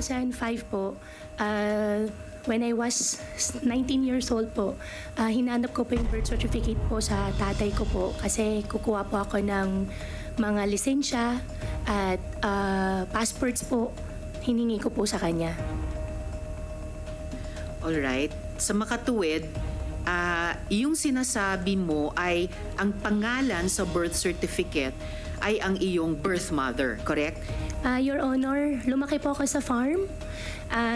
2005 po, when I was 19 years old po, hinanap ko po yung birth certificate po sa tatay ko po kasi kukuha po ako ng mga lisensya at passports po, hiningi ko po sa kanya. Alright. Sa makatuwid, yung sinasabi mo ay ang pangalan sa birth certificate ay ang iyong birth mother, correct? Your Honor, lumaki po ako sa farm.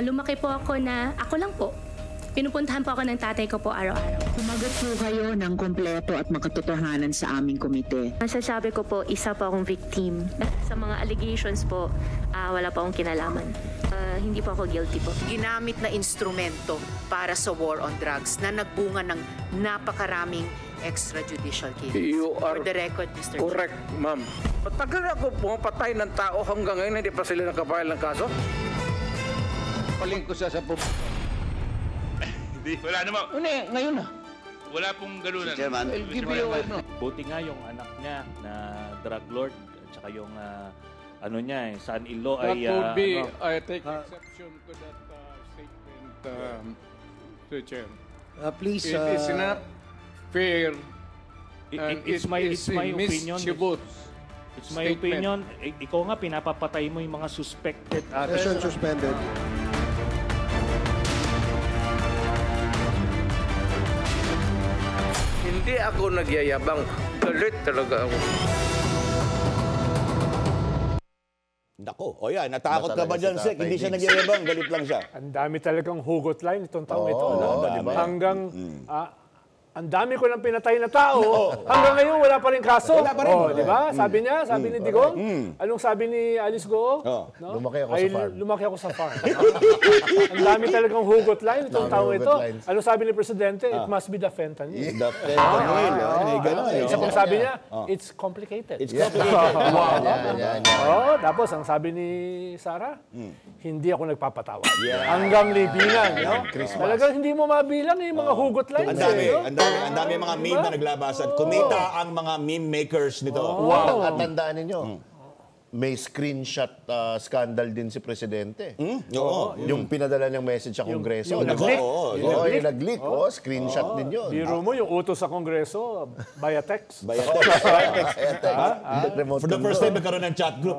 Lumaki po ako na, ako lang po. Pinupuntahan po ako ng tatay ko po araw-araw. Sumagot po kayo ng kompleto at makatotohanan sa aming komite. Masasabi ko po, isa po akong victim. Sa mga allegations po, wala po akong kinalaman. Hindi po ako guilty po. Ginamit na instrumento para sa war on drugs na nagbunga ng napakaraming extrajudicial cases. You are For the record, Mr. correct, ma'am. Matagal na ako pumapatay ng tao hanggang ngayon hindi pa sila nakapahal ng kaso. Paling ko siya sa Hindi, wala naman. Ngayon na. Wala pong ganunan. Chairman, I'll give you Buti nga yung anak niya na drug lord at saka yung ano niya son-in-law That ay would be, ano, I take exception to that statement, Sir Chair. Please, It is not fair and it's my opinion. mischievous It's my statement. opinion. Ikaw nga pinapapatay mo yung mga suspected session suspended. Hindi ako nagyayabang. Galit talaga ako. Nako, o yan, natakot ka ba dyan, si Sek? Tatay Hindi siya Diggs. nagyayabang, galit lang siya. Ang dami talagang hugot line itong taong ito. Oo, No? dami. Hanggang, ang dami ko ng pinatay na tao, hanggang ngayon wala pa rin kaso. Wala pa rin. Di ba? Sabi niya, sabi ni Digong. Anong sabi ni Alice Goo? No? Lumaki ako sa farm. Lumaki ako sa farm. Ang dami talagang hugot line itong Dami taong hugot ito. lines. Anong sabi ni Presidente? It must be the fentanyl. The fentanyl. May ganun eh. Isa pang sabi niya, it's complicated. It's complicated. Yan. Tapos ang sabi ni Sarah, hindi ako nagpapatawad. Hanggang libingan. No? Talagang hindi mo mabilang yung mga hugot lines. Ang dami, no? ang dami mga meme na naglabasan. Kumita ang mga meme makers nito. At tandaan ninyo, may screenshot scandal din si Presidente. Oo. Yung pinadala niyang message sa Kongreso. yung di ba? nag-leak. Yung nag-leak. Screenshot din yun. Biro mo yung utos sa Kongreso via text. Bayatex. Remote For the first control. time, nagkaroon ng chat group.